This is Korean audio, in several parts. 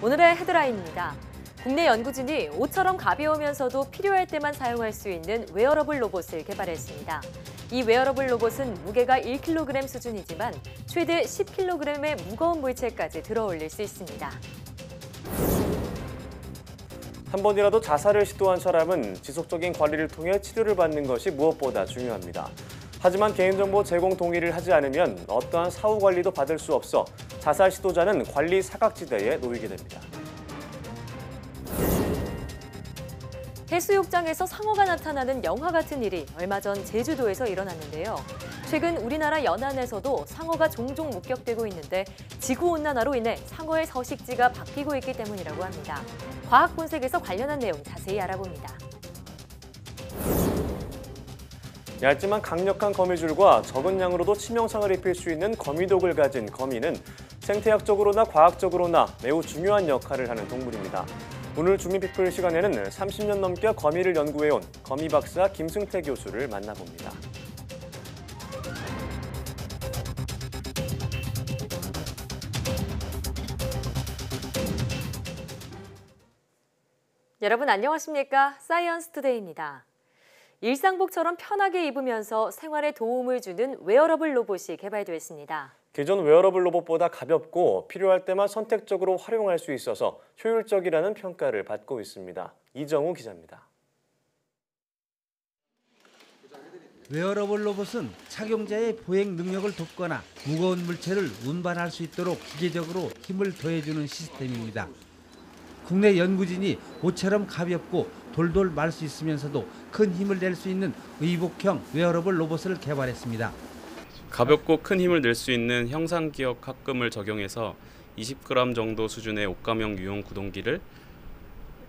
오늘의 헤드라인입니다. 국내 연구진이 옷처럼 가벼우면서도 필요할 때만 사용할 수 있는 웨어러블 로봇을 개발했습니다. 이 웨어러블 로봇은 무게가 1kg 수준이지만 최대 10kg의 무거운 물체까지 들어올릴 수 있습니다. 한 번이라도 자살을 시도한 사람은 지속적인 관리를 통해 치료를 받는 것이 무엇보다 중요합니다. 하지만 개인정보 제공 동의를 하지 않으면 어떠한 사후 관리도 받을 수 없어 자살 시도자는 관리 사각지대에 놓이게 됩니다. 해수욕장에서 상어가 나타나는 영화 같은 일이 얼마 전 제주도에서 일어났는데요. 최근 우리나라 연안에서도 상어가 종종 목격되고 있는데 지구온난화로 인해 상어의 서식지가 바뀌고 있기 때문이라고 합니다. 과학본색에서 관련한 내용 자세히 알아봅니다. 얇지만 강력한 거미줄과 적은 양으로도 치명상을 입힐 수 있는 거미독을 가진 거미는 생태학적으로나 과학적으로나 매우 중요한 역할을 하는 동물입니다. 오늘 주민피플 시간에는 30년 넘게 거미를 연구해온 거미 박사 김승태 교수를 만나봅니다. 여러분 안녕하십니까? 사이언스 투데이입니다. 일상복처럼 편하게 입으면서 생활에 도움을 주는 웨어러블 로봇이 개발됐습니다. 기존 웨어러블 로봇보다 가볍고 필요할 때만 선택적으로 활용할 수 있어서 효율적이라는 평가를 받고 있습니다. 이정우 기자입니다. 웨어러블 로봇은 착용자의 보행 능력을 돕거나 무거운 물체를 운반할 수 있도록 기계적으로 힘을 더해주는 시스템입니다. 국내 연구진이 옷처럼 가볍고 돌돌 말 수 있으면서도 큰 힘을 낼 수 있는 의복형 웨어러블 로봇을 개발했습니다. 가볍고 큰 힘을 낼 수 있는 형상기억 합금을 적용해서 20g 정도 수준의 옷감형 유용 구동기를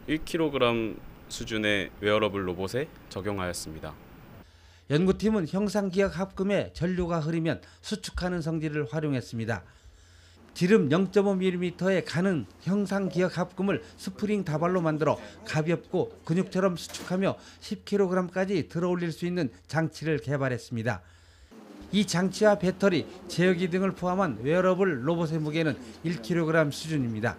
1kg 수준의 웨어러블 로봇에 적용하였습니다. 연구팀은 형상기억 합금에 전류가 흐르면 수축하는 성질을 활용했습니다. 지름 0.5mm의 가는 형상기억 합금을 스프링 다발로 만들어 가볍고 근육처럼 수축하며 10kg까지 들어올릴 수 있는 장치를 개발했습니다. 이 장치와 배터리, 제어기 등을 포함한 웨어러블 로봇의 무게는 1kg 수준입니다.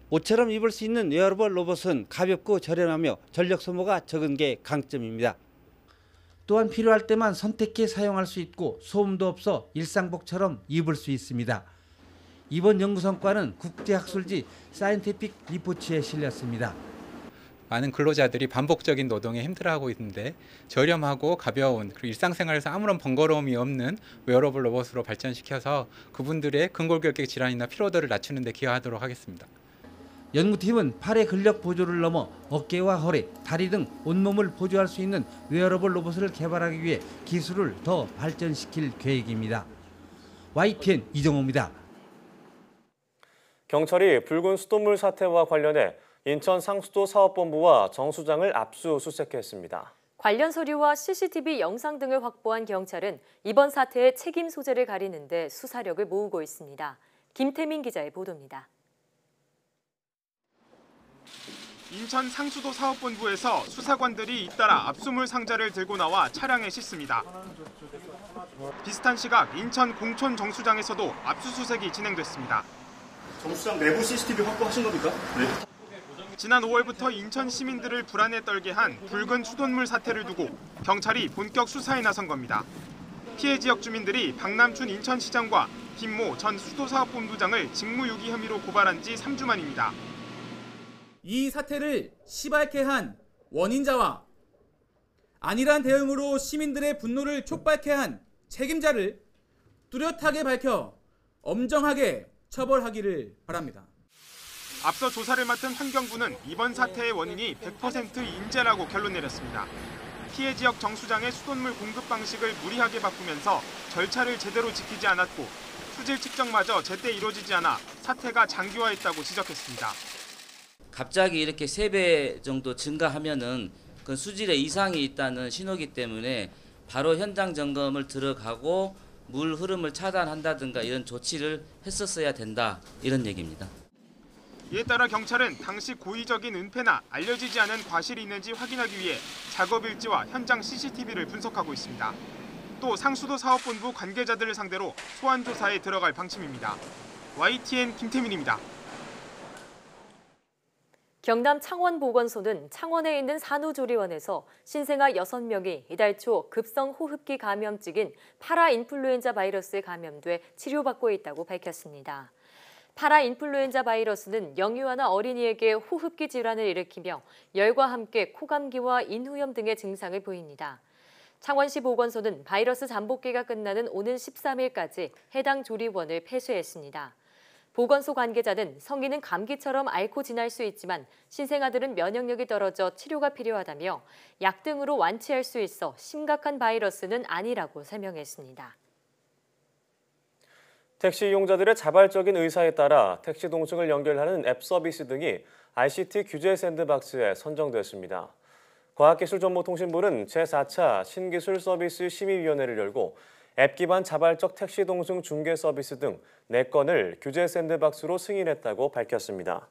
옷처럼 입을 수 있는 웨어러블 로봇은 가볍고 저렴하며 전력 소모가 적은 게 강점입니다. 또한 필요할 때만 선택해 사용할 수 있고 소음도 없어 일상복처럼 입을 수 있습니다. 이번 연구 성과는 국제학술지 사이언티픽 리포츠에 실렸습니다. 많은 근로자들이 반복적인 노동에 힘들어하고 있는데 저렴하고 가벼운 그리고 일상생활에서 아무런 번거로움이 없는 웨어러블 로봇으로 발전시켜서 그분들의 근골격계 질환이나 피로도를 낮추는 데 기여하도록 하겠습니다. 연구팀은 팔의 근력 보조를 넘어 어깨와 허리, 다리 등 온몸을 보조할 수 있는 웨어러블 로봇을 개발하기 위해 기술을 더 발전시킬 계획입니다. YTN 이정호입니다. 경찰이 붉은 수돗물 사태와 관련해 인천 상수도 사업본부와 정수장을 압수수색했습니다. 관련 서류와 CCTV 영상 등을 확보한 경찰은 이번 사태의 책임 소재를 가리는 데 수사력을 모으고 있습니다. 김태민 기자의 보도입니다. 인천 상수도 사업본부에서 수사관들이 잇따라 압수물 상자를 들고 나와 차량에 싣습니다. 비슷한 시각 인천 공촌 정수장에서도 압수수색이 진행됐습니다. 정수장 내부 CCTV 확보하신 겁니까? 네. 지난 5월부터 인천 시민들을 불안에 떨게 한 붉은 수돗물 사태를 두고 경찰이 본격 수사에 나선 겁니다. 피해 지역 주민들이 박남춘 인천시장과 김모 전 수도사업본부장을 직무유기 혐의로 고발한 지 3주 만입니다. 이 사태를 시발케 한 원인자와 안일한 대응으로 시민들의 분노를 촉발케 한 책임자를 뚜렷하게 밝혀 엄정하게 처벌하기를 바랍니다. 앞서 조사를 맡은 환경부는 이번 사태의 원인이 100% 인재라고 결론 내렸습니다. 피해 지역 정수장의 수돗물 공급 방식을 무리하게 바꾸면서 절차를 제대로 지키지 않았고 수질 측정마저 제때 이루어지지 않아 사태가 장기화했다고 지적했습니다. 갑자기 이렇게 3배 정도 증가하면은 그 수질에 이상이 있다는 신호기 때문에 바로 현장 점검을 들어가고 물 흐름을 차단한다든가 이런 조치를 했었어야 된다, 이런 얘기입니다. 이에 따라 경찰은 당시 고의적인 은폐나 알려지지 않은 과실이 있는지 확인하기 위해 작업 일지와 현장 CCTV를 분석하고 있습니다. 또 상수도 사업본부 관계자들을 상대로 소환 조사에 들어갈 방침입니다. YTN 김태민입니다. 경남 창원보건소는 창원에 있는 산후조리원에서 신생아 6명이 이달 초 급성 호흡기 감염증인 파라인플루엔자 바이러스에 감염돼 치료받고 있다고 밝혔습니다. 파라인플루엔자 바이러스는 영유아나 어린이에게 호흡기 질환을 일으키며 열과 함께 코감기와 인후염 등의 증상을 보입니다. 창원시 보건소는 바이러스 잠복기가 끝나는 오는 13일까지 해당 조리원을 폐쇄했습니다. 보건소 관계자는 성인은 감기처럼 앓고 지날 수 있지만 신생아들은 면역력이 떨어져 치료가 필요하다며 약 등으로 완치할 수 있어 심각한 바이러스는 아니라고 설명했습니다. 택시 이용자들의 자발적인 의사에 따라 택시 동승을 연결하는 앱 서비스 등이 ICT 규제 샌드박스에 선정됐습니다. 과학기술정보통신부는 제4차 신기술 서비스 심의위원회를 열고 앱 기반 자발적 택시 동승 중개 서비스 등 4건을 규제 샌드박스로 승인했다고 밝혔습니다.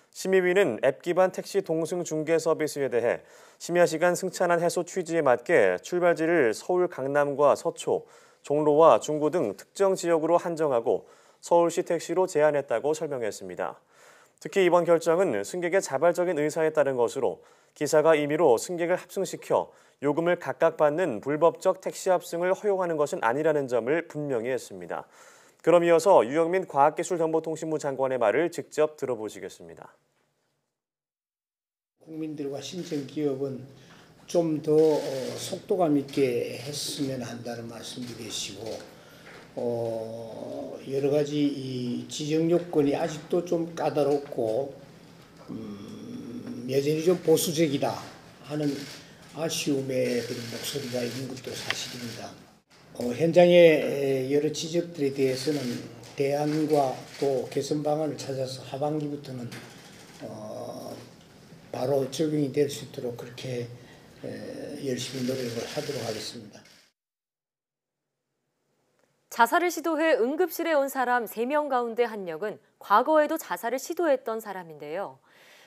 심의위는 앱 기반 택시 동승 중개 서비스에 대해 심야 시간 승차난 해소 취지에 맞게 출발지를 서울 강남과 서초, 종로와 중구 등 특정 지역으로 한정하고 서울시 택시로 제한했다고 설명했습니다. 특히 이번 결정은 승객의 자발적인 의사에 따른 것으로 기사가 임의로 승객을 합승시켜 요금을 각각 받는 불법적 택시 합승을 허용하는 것은 아니라는 점을 분명히 했습니다. 그럼 이어서 유영민 과학기술정보통신부 장관의 말을 직접 들어보시겠습니다. 국민들과 신생기업은 좀 더 속도감 있게 했으면 한다는 말씀도 계시고 여러 가지 이 지정 요건이 아직도 좀 까다롭고 여전히 좀 보수적이다 하는 아쉬움의 그런 목소리가 있는 것도 사실입니다. 현장의 여러 지적들에 대해서는 대안과 또 개선 방안을 찾아서 하반기부터는 바로 적용이 될 수 있도록 그렇게 열심히 노력을 하도록 하겠습니다. 자살을 시도해 응급실에 온 사람 3명 가운데 1명은 과거에도 자살을 시도했던 사람인데요.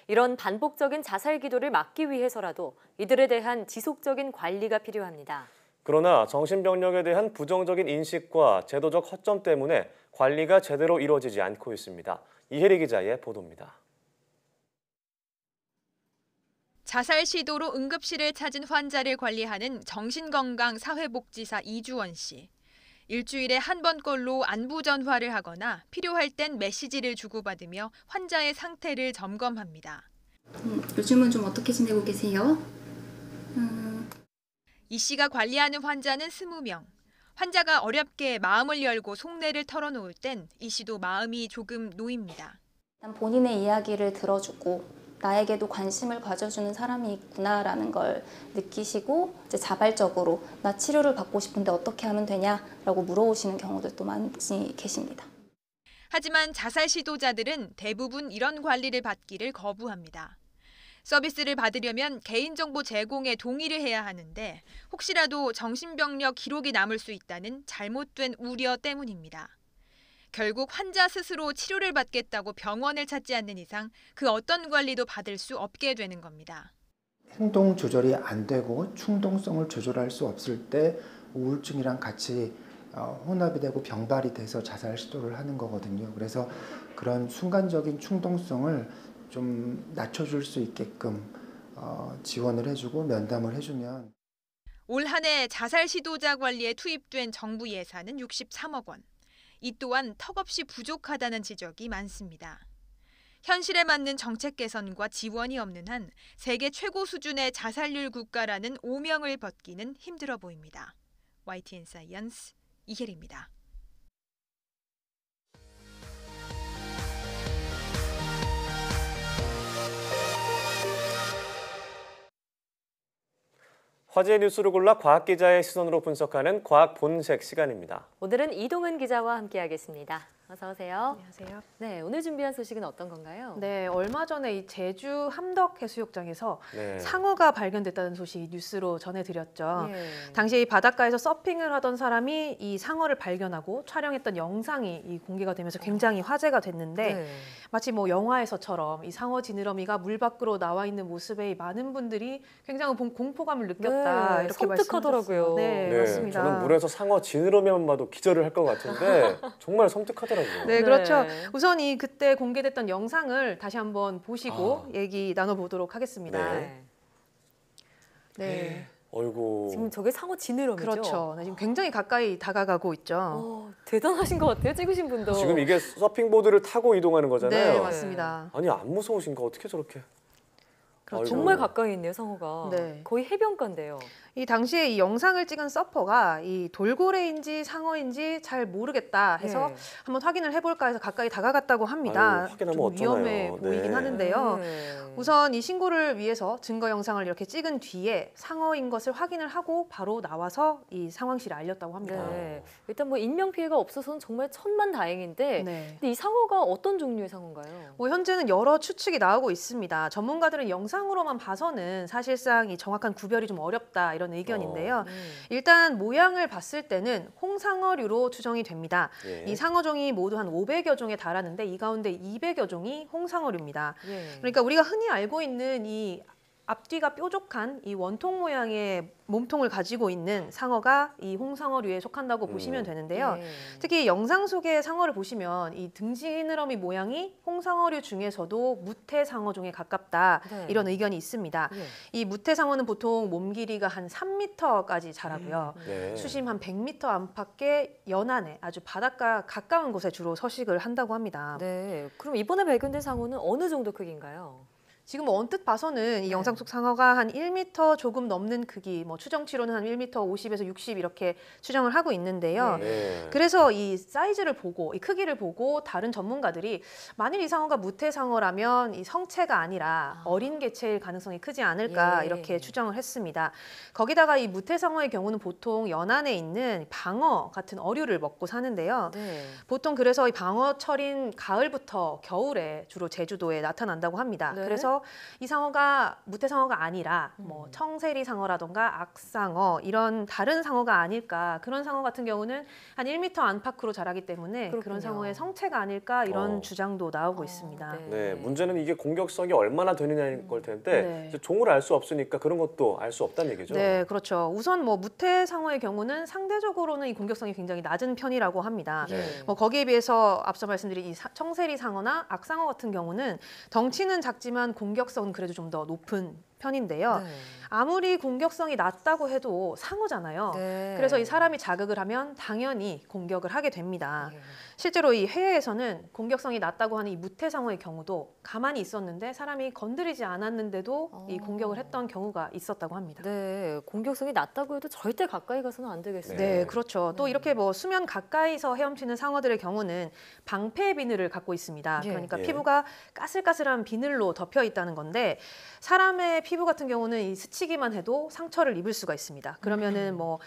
이런 반복적인 자살 기도를 막기 위해서라도 이들에 대한 지속적인 관리가 필요합니다. 그러나 정신병력에 대한 부정적인 인식과 제도적 허점 때문에 관리가 제대로 이루어지지 않고 있습니다. 이혜리 기자의 보도입니다. 자살 시도로 응급실을 찾은 환자를 관리하는 정신건강사회복지사 이주원 씨. 일주일에 한 번꼴로 안부 전화를 하거나 필요할 땐 메시지를 주고받으며 환자의 상태를 점검합니다. 요즘은 좀 어떻게 지내고 계세요? 이 씨가 관리하는 환자는 20명. 환자가 어렵게 마음을 열고 속내를 털어놓을 땐 이 씨도 마음이 조금 놓입니다. 본인의 이야기를 들어주고 나에게도 관심을 가져주는 사람이 있구나라는 걸 느끼시고 이제 자발적으로 나 치료를 받고 싶은데 어떻게 하면 되냐라고 물어오시는 경우들도 많이 계십니다. 하지만 자살 시도자들은 대부분 이런 관리를 받기를 거부합니다. 서비스를 받으려면 개인정보 제공에 동의를 해야 하는데 혹시라도 정신병력 기록이 남을 수 있다는 잘못된 우려 때문입니다. 결국 환자 스스로 치료를 받겠다고 병원을 찾지 않는 이상 그 어떤 관리도 받을 수 없게 되는 겁니다. 행동 조절이 안 되고 충동성을 조절할 수 없을 때 우울증이랑 같이 혼합이 되고 병발이 돼서 자살 시도를 하는 거거든요. 그래서 그런 순간적인 충동성을 좀 낮춰줄 수 있게끔 지원을 해주고 면담을 해주면. 올 한 해 자살 시도자 관리에 투입된 정부 예산은 63억 원. 이 또한 턱없이 부족하다는 지적이 많습니다. 현실에 맞는 정책 개선과 지원이 없는 한 세계 최고 수준의 자살률 국가라는 오명을 벗기는 힘들어 보입니다. YTN 사이언스 이혜리입니다. 화제의 뉴스를 골라 과학기자의 시선으로 분석하는 과학 본색 시간입니다. 오늘은 이동은 기자와 함께하겠습니다. 어서 오세요. 안녕하세요. 네, 오늘 준비한 소식은 어떤 건가요? 네, 얼마 전에 이 제주 함덕 해수욕장에서 네. 상어가 발견됐다는 소식 뉴스로 전해드렸죠. 예. 당시 이 바닷가에서 서핑을 하던 사람이 이 상어를 발견하고 촬영했던 영상이 이 공개가 되면서 굉장히 화제가 됐는데 네. 마치 뭐 영화에서처럼 이 상어 지느러미가 물 밖으로 나와 있는 모습에 많은 분들이 굉장히 공포감을 느꼈다 네, 이렇게 섬뜩하더라고요. 말씀하셨어요. 네, 맞습니다. 저는 물에서 상어 지느러미만 봐도 기절을 할 것 같은데 정말 섬뜩하더라고요. 이거. 네, 그렇죠. 우선 이 그때 공개됐던 영상을 다시 한번 보시고 아. 얘기 나눠보도록 하겠습니다. 네. 네. 어이구. 지금 저게 상어 지느러미죠? 그렇죠. 네, 지금 굉장히 가까이 다가가고 있죠. 대단하신 것 같아요, 찍으신 분도. 지금 이게 서핑보드를 타고 이동하는 거잖아요. 네, 맞습니다. 아니 안 무서우신가? 어떻게 저렇게? 그렇죠. 정말 가까이 있네요, 상어가. 네. 거의 해변가인데요. 이 당시에 이 영상을 찍은 서퍼가 이 돌고래인지 상어인지 잘 모르겠다 해서 네. 한번 확인을 해볼까 해서 가까이 다가갔다고 합니다. 아유, 확인하면 좀 어쩌나요. 위험해 보이긴 네. 하는데요. 네. 우선 이 신고를 위해서 증거 영상을 이렇게 찍은 뒤에 상어인 것을 확인을 하고 바로 나와서 이 상황실에 알렸다고 합니다. 네. 일단 뭐 인명 피해가 없어서는 정말 천만다행인데 네. 근데 이 상어가 어떤 종류의 상어인가요? 뭐 현재는 여러 추측이 나오고 있습니다. 전문가들은 영상으로만 봐서는 사실상 이 정확한 구별이 좀 어렵다 이런 의견인데요. 일단 모양을 봤을 때는 홍상어류로 추정이 됩니다. 예. 이 상어종이 모두 한 500여 종에 달하는데 이 가운데 200여 종이 홍상어류입니다. 예. 그러니까 우리가 흔히 알고 있는 이 앞뒤가 뾰족한 이 원통 모양의 몸통을 가지고 있는 상어가 이 홍상어류에 속한다고 보시면 되는데요. 예. 특히 영상 속의 상어를 보시면 이 등지느러미 모양이 홍상어류 중에서도 무태상어종에 가깝다 네. 이런 의견이 있습니다. 예. 이 무태상어는 보통 몸 길이가 한 3m까지 자라고요. 네. 수심 한 100m 안팎의 연안에 아주 바닷가 가까운 곳에 주로 서식을 한다고 합니다. 네. 그럼 이번에 발견된 상어는 어느 정도 크기인가요? 지금 언뜻 봐서는 이 영상 속 상어가 한 1m 조금 넘는 크기, 뭐 추정치로는 한 1m 50에서 60 이렇게 추정을 하고 있는데요. 네. 그래서 이 사이즈를 보고, 이 크기를 보고 다른 전문가들이 만일 이 상어가 무태상어라면 이 성체가 아니라 어린 개체일 가능성이 크지 않을까 예. 이렇게 추정을 했습니다. 거기다가 이 무태상어의 경우는 보통 연안에 있는 방어 같은 어류를 먹고 사는데요. 네. 보통 그래서 이 방어철인 가을부터 겨울에 주로 제주도에 나타난다고 합니다. 네. 그래서 이 상어가 무태상어가 아니라 뭐 청세리 상어라던가 악상어 이런 다른 상어가 아닐까. 그런 상어 같은 경우는 한 1m 안팎으로 자라기 때문에 그렇군요. 그런 상어의 성체가 아닐까 이런 주장도 나오고 있습니다. 네, 문제는 이게 공격성이 얼마나 되느냐인 걸 텐데 네. 이제 종을 알 수 없으니까 그런 것도 알 수 없다는 얘기죠. 네, 그렇죠. 우선 뭐 무태상어의 경우는 상대적으로는 이 공격성이 굉장히 낮은 편이라고 합니다. 네. 뭐 거기에 비해서 앞서 말씀드린 이 청세리 상어나 악상어 같은 경우는 덩치는 작지만 공격성은 그래도 좀 더 높은 편인데요. 네. 아무리 공격성이 낮다고 해도 상어잖아요. 네. 그래서 이 사람이 자극을 하면 당연히 공격을 하게 됩니다. 실제로 이 해외에서는 공격성이 낮다고 하는 이 무태상어의 경우도 가만히 있었는데 사람이 건드리지 않았는데도 이 공격을 했던 경우가 있었다고 합니다. 네, 공격성이 낮다고 해도 절대 가까이 가서는 안 되겠어요. 네, 그렇죠. 또 이렇게 뭐 수면 가까이서 헤엄치는 상어들의 경우는 방패 비늘을 갖고 있습니다. 예. 그러니까 예. 피부가 까슬까슬한 비늘로 덮여 있다는 건데 사람의 피부 같은 경우는 이 스치기만 해도 상처를 입을 수가 있습니다. 그러면은 뭐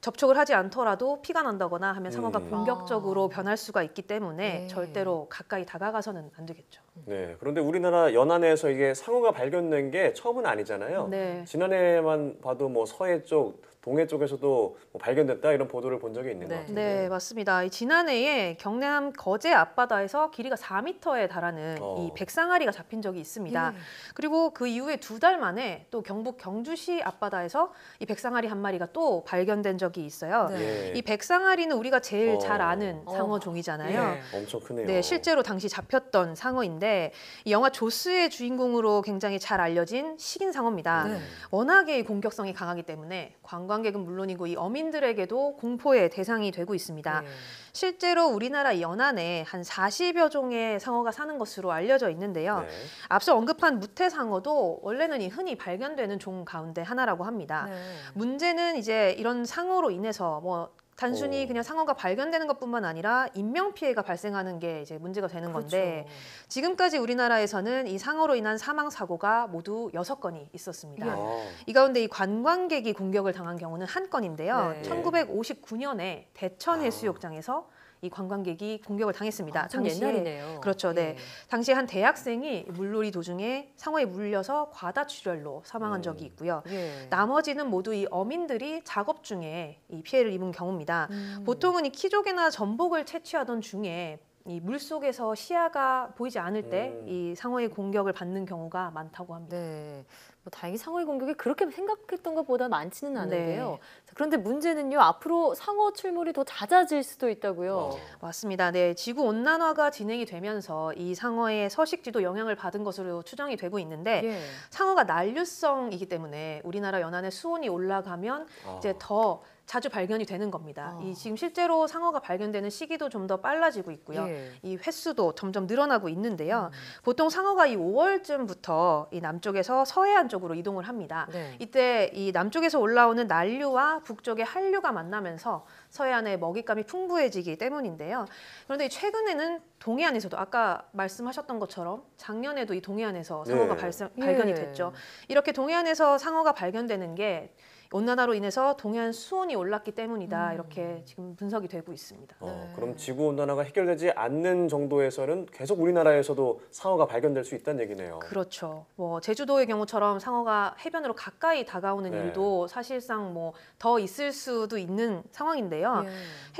접촉을 하지 않더라도 피가 난다거나 하면 상어가 공격적으로 변할 수가 있기 때문에 네. 절대로 가까이 다가가서는 안 되겠죠. 네, 그런데 우리나라 연안에서 이게 상어가 발견된 게 처음은 아니잖아요. 네. 지난해만 봐도 뭐 서해 쪽, 동해 쪽에서도 뭐 발견됐다 이런 보도를 본 적이 있는 것 같은데. 네, 맞습니다. 이 지난해에 경남 거제 앞바다에서 길이가 4m에 달하는 이 백상아리가 잡힌 적이 있습니다. 예. 그리고 그 이후에 2달 만에 또 경북 경주시 앞바다에서 이 백상아리 한 마리가 또 발견된 적이 있어요. 네. 이 백상아리는 우리가 제일 어. 잘 아는 상어 종이잖아요. 엄청 크네요. 네, 실제로 당시 잡혔던 상어인데 이 영화 조스의 주인공으로 굉장히 잘 알려진 식인상어입니다. 네. 워낙에 이 공격성이 강하기 때문에 관광객은 물론이고 이 어민들에게도 공포의 대상이 되고 있습니다. 네. 실제로 우리나라 연안에 한 40여 종의 상어가 사는 것으로 알려져 있는데요. 네. 앞서 언급한 무태상어도 원래는 이 흔히 발견되는 종 가운데 하나라고 합니다. 네. 문제는 이제 이런 상어로 인해서 뭐 단순히 그냥 상어가 발견되는 것뿐만 아니라 인명 피해가 발생하는 게 이제 문제가 되는 건데 지금까지 우리나라에서는 이 상어로 인한 사망 사고가 모두 6건이 있었습니다. 이 가운데 이 관광객이 공격을 당한 경우는 1건인데요. 네. 1959년에 대천 해수욕장에서 이 관광객이 공격을 당했습니다. 좀 옛날이네요. 그렇죠. 네. 예. 당시에 한 대학생이 물놀이 도중에 상어에 물려서 과다출혈로 사망한 적이 있고요. 예. 나머지는 모두 이 어민들이 작업 중에 이 피해를 입은 경우입니다. 보통은 이 키조개나 전복을 채취하던 중에 이 물속에서 시야가 보이지 않을 때 이 상어의 공격을 받는 경우가 많다고 합니다. 네. 뭐 다행히 상어의 공격이 그렇게 생각했던 것보다 많지는 않은데요. 네. 자, 그런데 문제는요. 앞으로 상어 출몰이 더 잦아질 수도 있다고요. 맞습니다. 네, 지구 온난화가 진행이 되면서 이 상어의 서식지도 영향을 받은 것으로 추정이 되고 있는데 예. 상어가 난류성이기 때문에 우리나라 연안의 수온이 올라가면 이제 더 자주 발견이 되는 겁니다. 이 지금 실제로 상어가 발견되는 시기도 좀 더 빨라지고 있고요. 예. 이 횟수도 점점 늘어나고 있는데요. 보통 상어가 이 5월쯤부터 이 남쪽에서 서해안 쪽으로 이동을 합니다. 네. 이때 이 남쪽에서 올라오는 난류와 북쪽의 한류가 만나면서 서해안의 먹잇감이 풍부해지기 때문인데요. 그런데 최근에는 동해안에서도 아까 말씀하셨던 것처럼 작년에도 이 동해안에서 상어가 발견이 됐죠. 이렇게 동해안에서 상어가 발견되는 게 온난화로 인해서 동해안 수온이 올랐기 때문이다. 이렇게 지금 분석이 되고 있습니다. 그럼 지구온난화가 해결되지 않는 정도에서는 계속 우리나라에서도 상어가 발견될 수 있다는 얘기네요. 그렇죠. 뭐 제주도의 경우처럼 상어가 해변으로 가까이 다가오는 네. 일도 사실상 뭐 더 있을 수도 있는 상황인데요. 예.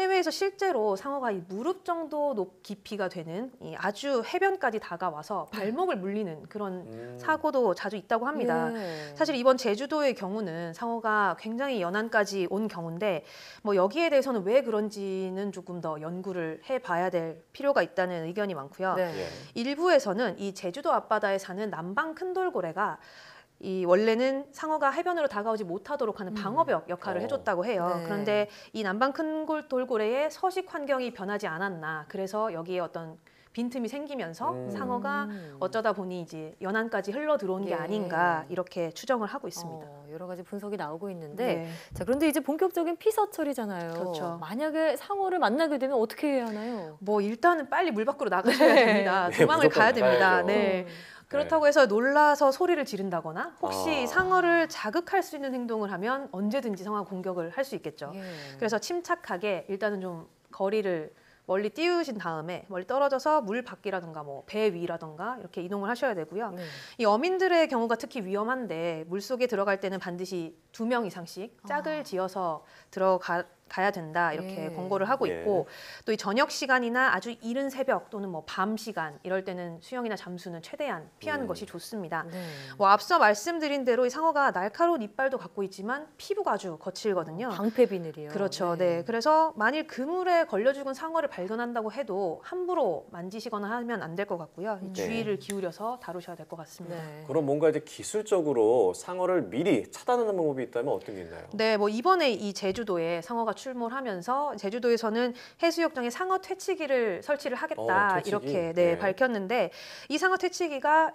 해외에서 실제로 상어가 이 무릎 정도 깊이가 되는 이 아주 해변까지 다가와서 발목을 물리는 그런 사고도 자주 있다고 합니다. 예. 사실 이번 제주도의 경우는 상어가 굉장히 연안까지 온 경우인데 뭐 여기에 대해서는 왜 그런지는 조금 더 연구를 해봐야 될 필요가 있다는 의견이 많고요. 네. 일부에서는 이 제주도 앞바다에 사는 남방 큰돌고래가 이 원래는 상어가 해변으로 다가오지 못하도록 하는 방어벽 역할을 해줬다고 해요. 네. 그런데 이 남방 큰돌고래의 서식 환경이 변하지 않았나. 그래서 여기에 어떤 빈틈이 생기면서 상어가 어쩌다 보니 이제 연안까지 흘러 들어온 게 예. 아닌가 이렇게 추정을 하고 있습니다. 여러 가지 분석이 나오고 있는데 네. 자, 그런데 이제 본격적인 피서철이잖아요. 그렇죠. 만약에 상어를 만나게 되면 어떻게 해야 하나요? 뭐 일단은 빨리 물 밖으로 나가셔야 네. 됩니다. 네, 도망을 무조건 가야 됩니다. 나가야죠. 네. 그렇다고 해서 놀라서 소리를 지른다거나 혹시 상어를 자극할 수 있는 행동을 하면 언제든지 상어가 공격을 할 수 있겠죠. 예. 그래서 침착하게 일단은 좀 거리를 멀리 띄우신 다음에 멀리 떨어져서 물 밖이라든가 뭐 배 위라든가 이렇게 이동을 하셔야 되고요. 네. 이 어민들의 경우가 특히 위험한데 물속에 들어갈 때는 반드시 2명 이상씩 짝을 지어서 가야 된다 이렇게 예. 권고를 하고 있고 또 이 저녁 시간이나 아주 이른 새벽 또는 뭐 밤 시간 이럴 때는 수영이나 잠수는 최대한 피하는 것이 좋습니다. 네. 뭐 앞서 말씀드린 대로 이 상어가 날카로운 이빨도 갖고 있지만 피부가 아주 거칠거든요. 방패 비늘이요. 그렇죠. 네. 그래서 만일 그물에 걸려 죽은 상어를 발견한다고 해도 함부로 만지시거나 하면 안 될 것 같고요. 주의를 기울여서 다루셔야 될 것 같습니다. 네. 그럼 뭔가 이제 기술적으로 상어를 미리 차단하는 방법이 있다면 어떤 게 있나요? 네, 뭐 이번에 이 제주도에 상어가 출몰하면서 제주도에서는 해수욕장에 상어 퇴치기를 설치를 하겠다 퇴치기? 이렇게 네. 밝혔는데 이 상어 퇴치기가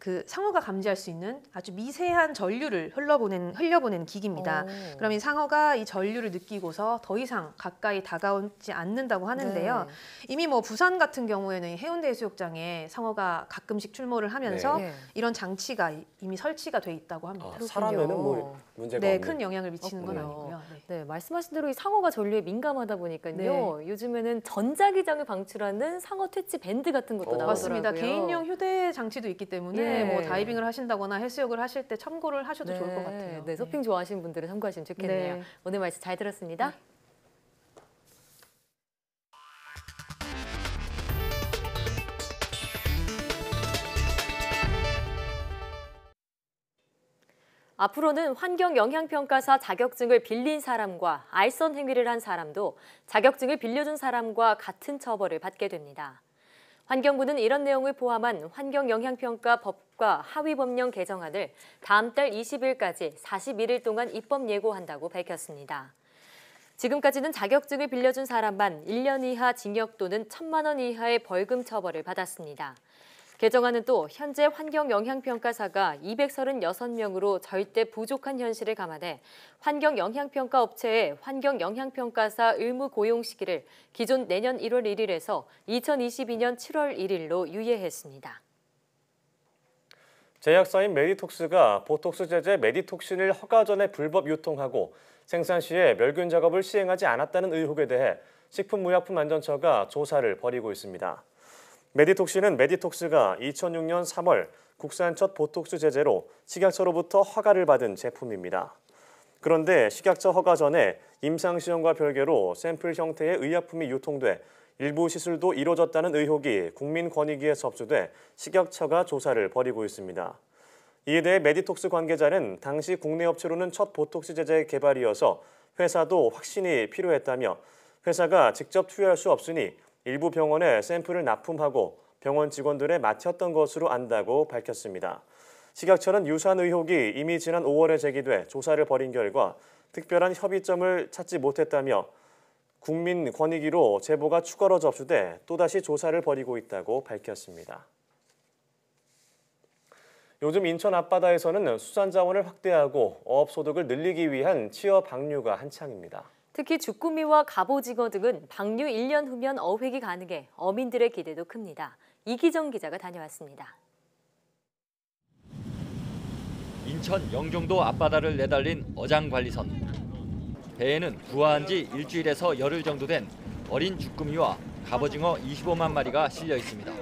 그 상어가 감지할 수 있는 아주 미세한 전류를 흘려보낸 기기입니다. 그럼 이 상어가 이 전류를 느끼고서 더 이상 가까이 다가오지 않는다고 하는데요. 네. 이미 뭐 부산 같은 경우에는 해운대 해수욕장에 상어가 가끔씩 출몰을 하면서 네. 이런 장치가 이미 설치가 돼 있다고 합니다. 사람에는 뭐 문제가 네, 없는. 큰 영향을 미치는 건 없군요. 아니고요. 네. 네, 말씀하신 대로 이 상어가 전류에 민감하다 보니까요. 네. 요즘에는 전자기장을 방출하는 상어 퇴치 밴드 같은 것도 나오더라고요. 맞습니다. 개인용 휴대 장치도 있기 때문에 예. 뭐 다이빙을 하신다거나 해수욕을 하실 때 참고를 하셔도 좋을 것 같아요. 네, 서핑 좋아하시는 분들은 참고하시면 좋겠네요. 네. 오늘 말씀 잘 들었습니다. 앞으로는 환경영향평가사 자격증을 빌린 사람과 알선 행위를 한 사람도 자격증을 빌려준 사람과 같은 처벌을 받게 됩니다. 환경부는 이런 내용을 포함한 환경영향평가 법과 하위법령 개정안을 다음 달 20일까지 41일 동안 입법 예고한다고 밝혔습니다. 지금까지는 자격증을 빌려준 사람만 1년 이하 징역 또는 1,000만 원 이하의 벌금 처벌을 받았습니다. 개정안은 또 현재 환경영향평가사가 236명으로 절대 부족한 현실을 감안해 환경영향평가 업체의 환경영향평가사 의무 고용 시기를 기존 내년 1월 1일에서 2022년 7월 1일로 유예했습니다. 제약사인 메디톡스가 보톡스 제제 메디톡신을 허가 전에 불법 유통하고 생산 시에 멸균 작업을 시행하지 않았다는 의혹에 대해 식품의약품안전처가 조사를 벌이고 있습니다. 메디톡신은 메디톡스가 2006년 3월 국산 첫 보톡스 제제로 식약처로부터 허가를 받은 제품입니다. 그런데 식약처 허가 전에 임상시험과 별개로 샘플 형태의 의약품이 유통돼 일부 시술도 이뤄졌다는 의혹이 국민권익위에 접수돼 식약처가 조사를 벌이고 있습니다. 이에 대해 메디톡스 관계자는 당시 국내 업체로는 첫 보톡스 제제 개발이어서 회사도 확신이 필요했다며 회사가 직접 투여할 수 없으니 일부 병원에 샘플을 납품하고 병원 직원들에 맡겼던 것으로 안다고 밝혔습니다. 식약처는 유사한 의혹이 이미 지난 5월에 제기돼 조사를 벌인 결과 특별한 협의점을 찾지 못했다며 국민권익위로 제보가 추가로 접수돼 또다시 조사를 벌이고 있다고 밝혔습니다. 요즘 인천 앞바다에서는 수산자원을 확대하고 어업소득을 늘리기 위한 취어 방류가 한창입니다. 특히 주꾸미와 갑오징어 등은 방류 1년 후면 어획이 가능해 어민들의 기대도 큽니다. 이기정 기자가 다녀왔습니다. 인천 영종도 앞바다를 내달린 어장관리선. 배에는 부화한 지 일주일에서 열흘 정도 된 어린 주꾸미와 갑오징어 25만 마리가 실려 있습니다.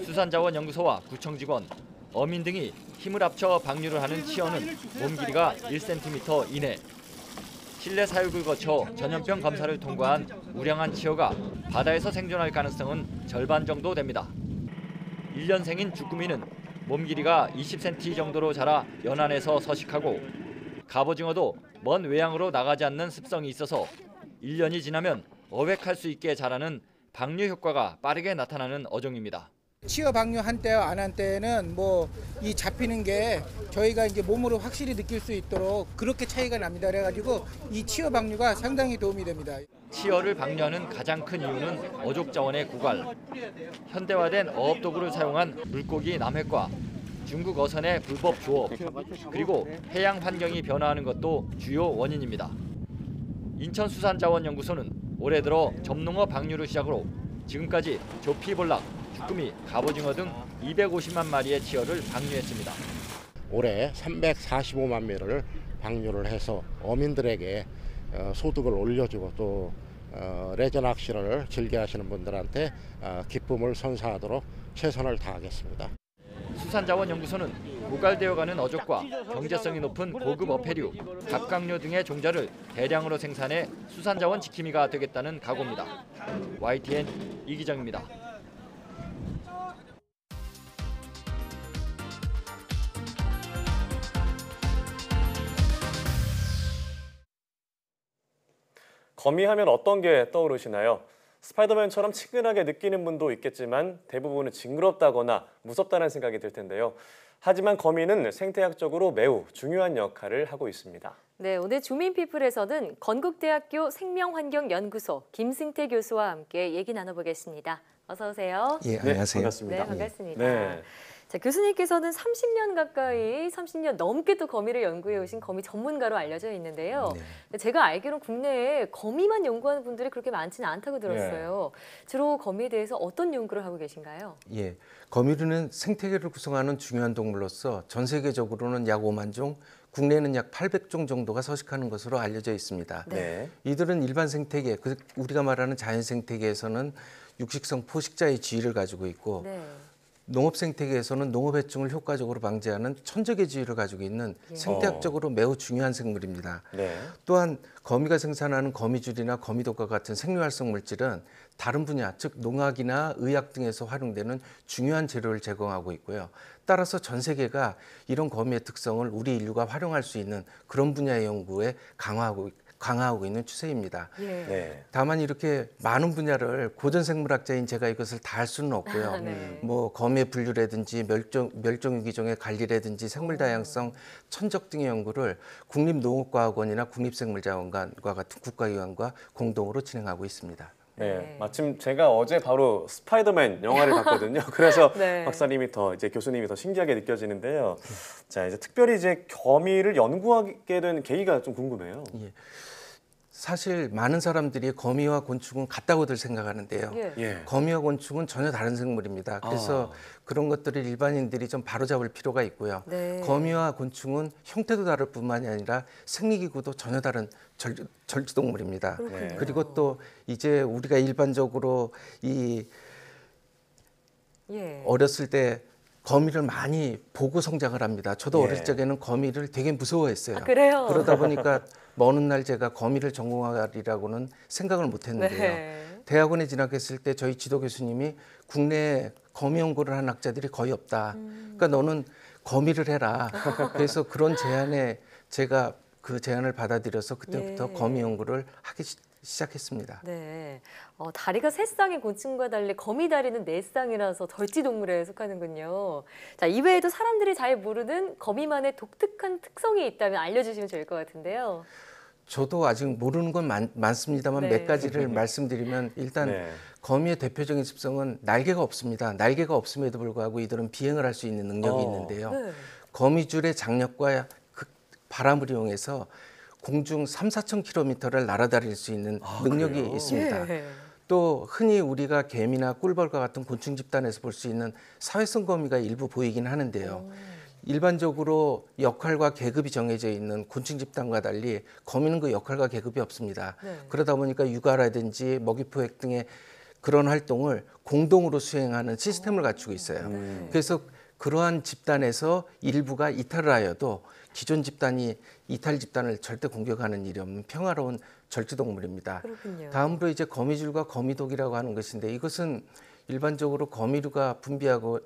수산자원연구소와 구청 직원, 어민 등이 힘을 합쳐 방류를 하는 치어는 몸 길이가 1cm 이내. 실내 사육을 거쳐 전염병 검사를 통과한 우량한 치어가 바다에서 생존할 가능성은 절반 정도 됩니다. 1년생인 주꾸미는 몸 길이가 20cm 정도로 자라 연안에서 서식하고 갑오징어도 먼 외양으로 나가지 않는 습성이 있어서 1년이 지나면 어획할 수 있게 자라는 방류 효과가 빠르게 나타나는 어종입니다. 치어 방류 한 때와 안 한 때는 이 잡히는 게 저희가 이제 몸으로 확실히 느낄 수 있도록 그렇게 차이가 납니다. 그래가지고 이 치어 방류가 상당히 도움이 됩니다. 치어를 방류하는 가장 큰 이유는 어족 자원의 고갈. 현대화된 어업 도구를 사용한 물고기 남획과 중국 어선의 불법 조업, 그리고 해양 환경이 변화하는 것도 주요 원인입니다. 인천수산자원연구소는 올해 들어 점농어 방류를 시작으로 지금까지 조피, 볼락, 주꾸미, 갑오징어 등 250만 마리의 치어를 방류했습니다. 올해 345만 마리를 방류를 해서 어민들에게 소득을 올려주고 또 레저 낚시를 즐겨하시는 분들한테 기쁨을 선사하도록 최선을 다하겠습니다. 수산자원연구소는 고갈되어가는 어족과 경제성이 높은 고급 어패류, 갑각류 등의 종자를 대량으로 생산해 수산자원 지킴이가 되겠다는 각오입니다. YTN 이기정입니다. 거미하면 어떤 게 떠오르시나요? 스파이더맨처럼 친근하게 느끼는 분도 있겠지만 대부분은 징그럽다거나 무섭다는 생각이 들 텐데요. 하지만 거미는 생태학적으로 매우 중요한 역할을 하고 있습니다. 네, 오늘 주민피플에서는 건국대학교 생명환경연구소 김승태 교수와 함께 얘기 나눠보겠습니다. 어서 오세요. 예, 안녕하세요. 반갑습니다. 네, 반갑습니다. 네. 자, 교수님께서는 30년 가까이, 30년 넘게 또 거미를 연구해 오신 거미 전문가로 알려져 있는데요. 네. 제가 알기로는 국내에 거미만 연구하는 분들이 그렇게 많지는 않다고 들었어요. 주로 거미에 대해서 어떤 연구를 하고 계신가요? 예, 거미류는 생태계를 구성하는 중요한 동물로서 전 세계적으로는 약 5만 종, 국내에는 약 800종 정도가 서식하는 것으로 알려져 있습니다. 네. 이들은 일반 생태계, 우리가 말하는 자연 생태계에서는 육식성 포식자의 지위를 가지고 있고 농업 생태계에서는 농업 해충을 효과적으로 방지하는 천적의 지위를 가지고 있는 생태학적으로 매우 중요한 생물입니다. 또한 거미가 생산하는 거미줄이나 거미독과 같은 생리활성 물질은 다른 분야, 즉 농학이나 의학 등에서 활용되는 중요한 재료를 제공하고 있고요. 따라서 전 세계가 이런 거미의 특성을 우리 인류가 활용할 수 있는 그런 분야의 연구에 강화하고 있는 추세입니다. 다만 이렇게 많은 분야를 고전생물학자인 제가 이것을 다 할 수는 없고요. 뭐 거미의 분류라든지 멸종위기종의 관리라든지 생물다양성, 천적 등의 연구를 국립농업과학원이나 국립생물자원관과 같은 국가기관과 공동으로 진행하고 있습니다. 네, 마침 제가 어제 바로 스파이더맨 영화를 봤거든요. 그래서 박사님이 이제 교수님이 더 신기하게 느껴지는데요. 자, 이제 특별히 이제 거미를 연구하게 된 계기가 좀 궁금해요. 예. 사실 많은 사람들이 거미와 곤충은 같다고들 생각하는데요. 거미와 곤충은 전혀 다른 생물입니다. 그래서 그런 것들을 일반인들이 좀 바로잡을 필요가 있고요. 거미와 곤충은 형태도 다를 뿐만이 아니라 생리기구도 전혀 다른 절지동물입니다. 그리고 또 이제 우리가 일반적으로 어렸을 때 거미를 많이 보고 성장을 합니다. 저도 어릴 적에는 거미를 되게 무서워했어요. 그래요? 그러다 보니까 먼 훗날 제가 거미를 전공하리라고는 생각을 못했는데요. 대학원에 진학했을 때 저희 지도 교수님이 국내에 거미 연구를 한 학자들이 거의 없다. 그러니까 너는 거미를 해라. 그래서 그런 제안에 제가 그 제안을 받아들여서 그때부터 거미 연구를 하기 시작했습니다. 네, 다리가 3쌍의 곤충과 달리 거미 다리는 4쌍이라서 덜지동물에 속하는군요. 자, 이외에도 사람들이 잘 모르는 거미만의 독특한 특성이 있다면 알려주시면 좋을 것 같은데요. 저도 아직 모르는 건 많습니다만 네. 몇 가지를 말씀드리면 일단 네. 거미의 대표적인 습성은 날개가 없습니다. 날개가 없음에도 불구하고 이들은 비행을 할 수 있는 능력이 있는데요. 네. 거미줄의 장력과 바람을 이용해서 공중 3,4천 킬로미터를 날아다닐 수 있는 능력이 그래요? 있습니다. 예. 또 흔히 우리가 개미나 꿀벌과 같은 곤충 집단에서 볼 수 있는 사회성 거미가 일부 보이긴 하는데요. 일반적으로 역할과 계급이 정해져 있는 곤충 집단과 달리 거미는 그 역할과 계급이 없습니다. 네. 그러다 보니까 육아라든지 먹이 포획 등의 그런 활동을 공동으로 수행하는 시스템을 갖추고 있어요. 그래서 그러한 집단에서 일부가 이탈을 하여도 기존 집단이 이탈 집단을 절대 공격하는 일이 없는 평화로운 절지동물입니다. 그렇군요. 다음으로 이제 거미줄과 거미독이라고 하는 것인데 이것은 일반적으로 거미류가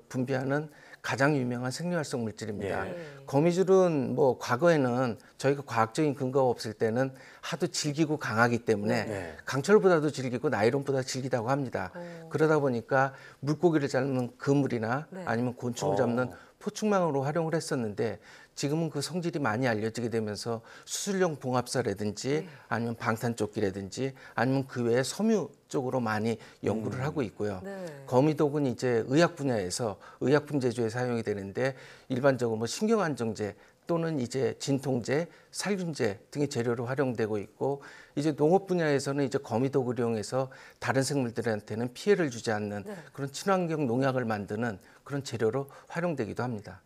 분비하는 가장 유명한 생리활성 물질입니다. 거미줄은 뭐 과거에는 저희가 과학적인 근거가 없을 때는 하도 질기고 강하기 때문에 강철보다도 질기고 나일론보다 질기다고 합니다. 그러다 보니까 물고기를 잡는 그물이나 아니면 곤충을 잡는 포충망으로 활용을 했었는데 지금은 그 성질이 많이 알려지게 되면서 수술용 봉합사라든지 아니면 방탄조끼라든지 아니면 그 외에 섬유 쪽으로 많이 연구를 하고 있고요. 거미독은 이제 의학 분야에서 의약품 제조에 사용이 되는데 일반적으로 뭐 신경안정제 또는 이제 진통제, 살균제 등의 재료로 활용되고 있고 이제 농업 분야에서는 이제 거미독을 이용해서 다른 생물들한테는 피해를 주지 않는 그런 친환경 농약을 만드는 그런 재료로 활용되기도 합니다.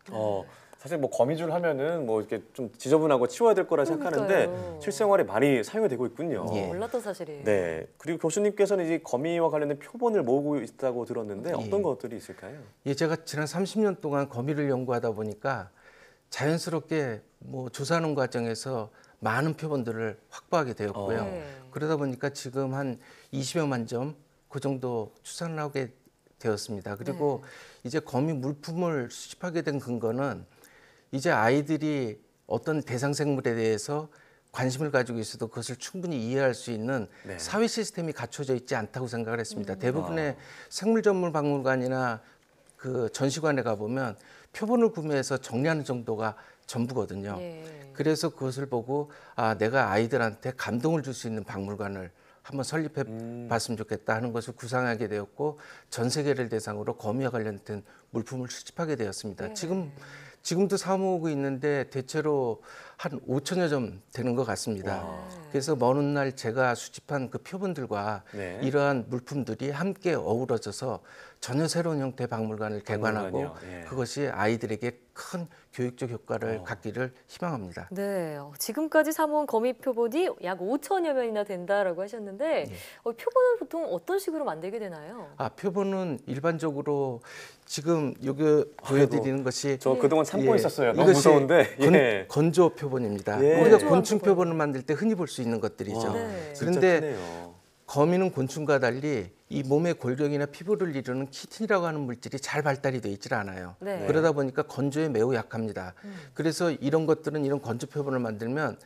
사실 뭐 거미줄 하면은 뭐 이렇게 좀 지저분하고 치워야 될 거라 생각하는데 실생활에 많이 사용이 되고 있군요. 몰랐던 사실이에요. 네. 그리고 교수님께서는 이제 거미와 관련된 표본을 모으고 있다고 들었는데 어떤 것들이 있을까요? 예, 제가 지난 30년 동안 거미를 연구하다 보니까 자연스럽게 뭐 조사하는 과정에서 많은 표본들을 확보하게 되었고요. 그러다 보니까 지금 한 20여만 점 그 정도 추산을 하게 되었습니다. 그리고 이제 거미 물품을 수집하게 된 근거는 이제 아이들이 어떤 대상 생물에 대해서 관심을 가지고 있어도 그것을 충분히 이해할 수 있는 사회 시스템이 갖춰져 있지 않다고 생각을 했습니다. 대부분의 생물 전문 박물관이나 그 전시관에 가보면 표본을 구매해서 정리하는 정도가 전부거든요. 그래서 그것을 보고 내가 아이들한테 감동을 줄 수 있는 박물관을 한번 설립해 봤으면 좋겠다 하는 것을 구상하게 되었고 전 세계를 대상으로 거미와 관련된 물품을 수집하게 되었습니다. 지금도 사모으고 있는데 대체로 한 5천여 점 되는 것 같습니다. 그래서 먼 훗날 제가 수집한 그 표본들과 이러한 물품들이 함께 어우러져서 전혀 새로운 형태의 박물관을 개관하고 그것이 아이들에게 큰 교육적 효과를 갖기를 희망합니다. 네, 지금까지 사모은 거미 표본이 약 5천여 면이나 된다라고 하셨는데 표본은 보통 어떤 식으로 만들게 되나요? 표본은 일반적으로 지금 여기 보여드리는 것이 저 그동안 참고 있었어요. 너무 무서운데 건조 표본입니다. 우리가 곤충 표본을 만들 때 흔히 볼 수 있는 것들이죠. 그런데 거미는 곤충과 달리 이 몸의 골격이나 피부를 이루는 키틴이라고 하는 물질이 잘 발달이 되어 있질 않아요. 그러다 보니까 건조에 매우 약합니다. 그래서 이런 것들은 이런 건조 표본을 만들면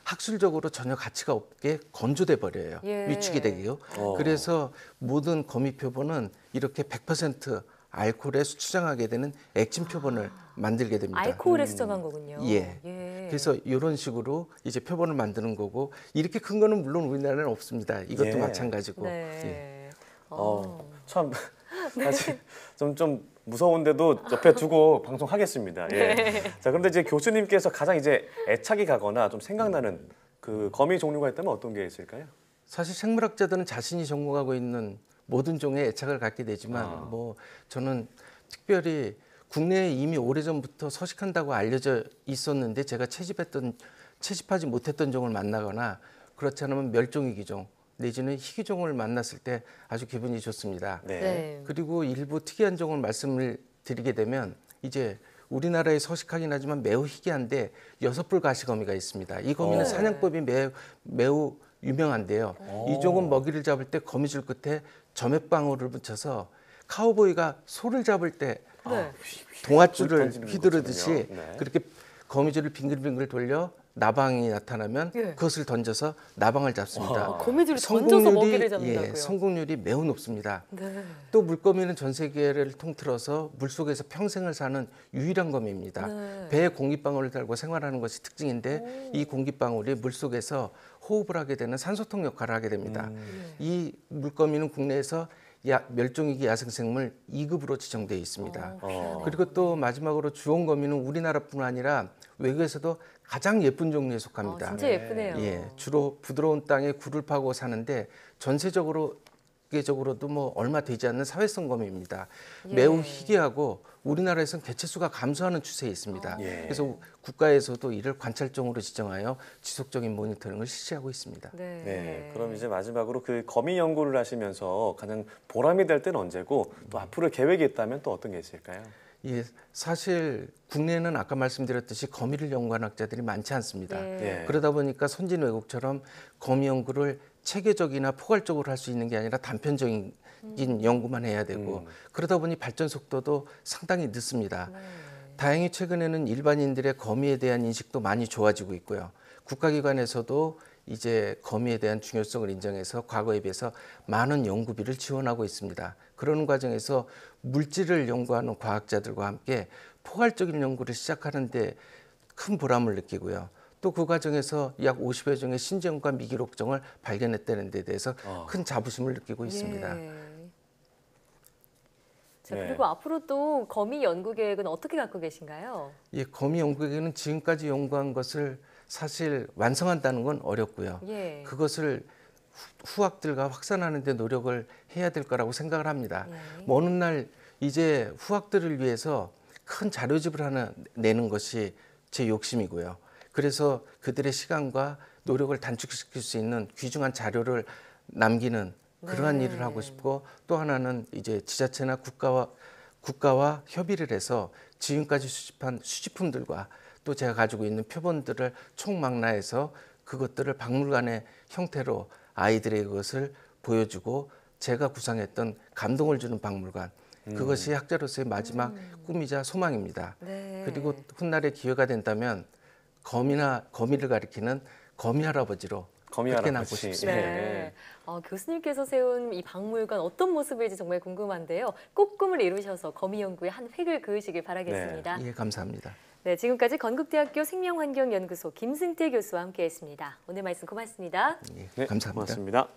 학술적으로 전혀 가치가 없게 건조돼 버려요. 위축이 되게요. 그래서 모든 거미 표본은 이렇게 100% 알코올에 수정하게 되는 액진 표본을 만들게 됩니다. 알코올에 수정한 거군요. 그래서 이런 식으로 이제 표본을 만드는 거고 이렇게 큰 거는 물론 우리나라는 없습니다. 이것도 마찬가지고. 참 사실 좀 무서운데도 옆에 두고 방송하겠습니다. 자, 그런데 이제 교수님께서 가장 이제 애착이 가거나 좀 생각나는 그 거미 종류가 있다면 어떤 게 있을까요? 사실 생물학자들은 자신이 전공하고 있는 모든 종에 애착을 갖게 되지만 뭐 저는 특별히 국내에 이미 오래전부터 서식한다고 알려져 있었는데 제가 채집하지 못했던 종을 만나거나 그렇지 않으면 멸종위기종 내지는 희귀종을 만났을 때 아주 기분이 좋습니다. 그리고 일부 특이한 종을 말씀을 드리게 되면 이제 우리나라에 서식하긴 하지만 매우 희귀한데 6뿔 가시거미가 있습니다. 이 거미는 사냥법이 매우 유명한데요. 이 종은 먹이를 잡을 때 거미줄 끝에 점액방울을 붙여서 카우보이가 소를 잡을 때 동아줄을 휘두르듯이 그렇게 거미줄을 빙글빙글 돌려 나방이 나타나면 그것을 던져서 나방을 잡습니다. 거미줄을 던져서 먹이를 잡는다고요? 성공률이 매우 높습니다. 네. 또 물거미는 전 세계를 통틀어서 물속에서 평생을 사는 유일한 거미입니다. 네. 배에 공기방울을 달고 생활하는 것이 특징인데 이 공기방울이 물속에서 호흡을 하게 되는 산소통 역할을 하게 됩니다. 이 물거미는 국내에서 멸종위기 야생생물 2급으로 지정되어 있습니다. 그리고 또 마지막으로 주홍거미는 우리나라뿐 아니라 외국에서도 가장 예쁜 종류에 속합니다. 진짜 예쁘네요. 예, 주로 부드러운 땅에 굴을 파고 사는데 세계적으로도 뭐 얼마 되지 않는 사회성 거미입니다. 매우 희귀하고 우리나라에서는 개체수가 감소하는 추세에 있습니다. 그래서 국가에서도 이를 관찰종으로 지정하여 지속적인 모니터링을 실시하고 있습니다. 네, 그럼 이제 마지막으로 그 거미 연구를 하시면서 가장 보람이 될 때는 언제고 또 앞으로 계획이 있다면 또 어떤 게 있을까요? 예, 사실 국내에는 아까 말씀드렸듯이 거미를 연구하는 학자들이 많지 않습니다. 그러다 보니까 선진 외국처럼 거미 연구를 체계적이나 포괄적으로 할 수 있는 게 아니라 단편적인 연구만 해야 되고 그러다 보니 발전 속도도 상당히 늦습니다. 다행히 최근에는 일반인들의 거미에 대한 인식도 많이 좋아지고 있고요. 국가기관에서도 이제 거미에 대한 중요성을 인정해서 과거에 비해서 많은 연구비를 지원하고 있습니다. 그러는 과정에서 물질을 연구하는 과학자들과 함께 포괄적인 연구를 시작하는데 큰 보람을 느끼고요. 또 그 과정에서 약 50여 종의 신종과 미기록종을 발견했다는 데 대해서 큰 자부심을 느끼고 있습니다. 자, 그리고 앞으로 또 거미 연구 계획은 어떻게 갖고 계신가요? 예, 거미 연구 계획은 지금까지 연구한 것을 사실 완성한다는 건 어렵고요. 그것을 후학들과 확산하는 데 노력을 해야 될 거라고 생각을 합니다. 어느 날 이제 후학들을 위해서 큰 자료집을 하나 내는 것이 제 욕심이고요. 그래서 그들의 시간과 노력을 단축시킬 수 있는 귀중한 자료를 남기는 그러한 일을 하고 싶고 또 하나는 이제 지자체나 국가와 협의를 해서 지금까지 수집한 수집품들과 또 제가 가지고 있는 표본들을 총망라해서 그것들을 박물관의 형태로 아이들에게 그것을 보여주고 제가 구상했던 감동을 주는 박물관 그것이 학자로서의 마지막 꿈이자 소망입니다. 그리고 훗날에 기회가 된다면 거미를 가리키는 거미 할아버지로 그렇게 남고 싶습니다. 교수님께서 세운 이 박물관 어떤 모습일지 정말 궁금한데요. 꼭 꿈을 이루셔서 거미 연구에 한 획을 그으시길 바라겠습니다. 예, 감사합니다. 네, 지금까지 건국대학교 생명환경연구소 김승태 교수와 함께했습니다. 오늘 말씀 고맙습니다. 예, 감사합니다. 고맙습니다.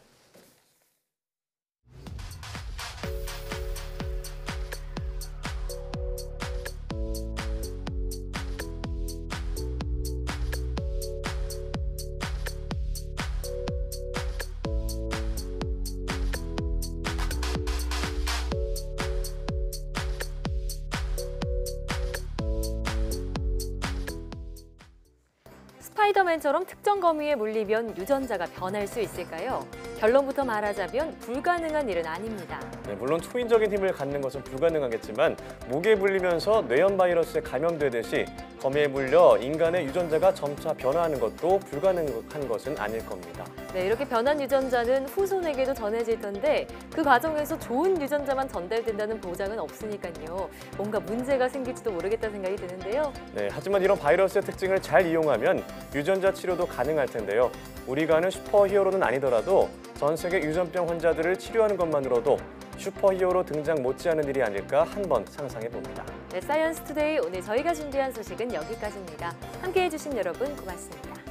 스파이더맨처럼 특정 거미에 물리면 유전자가 변할 수 있을까요? 결론부터 말하자면 불가능한 일은 아닙니다. 네, 물론 초인적인 힘을 갖는 것은 불가능하겠지만 목에 물리면서 뇌염 바이러스에 감염되듯이 거미에 물려 인간의 유전자가 점차 변화하는 것도 불가능한 것은 아닐 겁니다. 네, 이렇게 변한 유전자는 후손에게도 전해질 텐데 그 과정에서 좋은 유전자만 전달된다는 보장은 없으니까요. 뭔가 문제가 생길지도 모르겠다는 생각이 드는데요. 네, 하지만 이런 바이러스의 특징을 잘 이용하면 유전자 치료도 가능할 텐데요. 우리가 아는 슈퍼히어로는 아니더라도 전 세계 유전병 환자들을 치료하는 것만으로도 슈퍼히어로 등장 못지않은 일이 아닐까 한번 상상해 봅니다. 네, 사이언스 투데이 오늘 저희가 준비한 소식은 여기까지입니다. 함께해 주신 여러분 고맙습니다.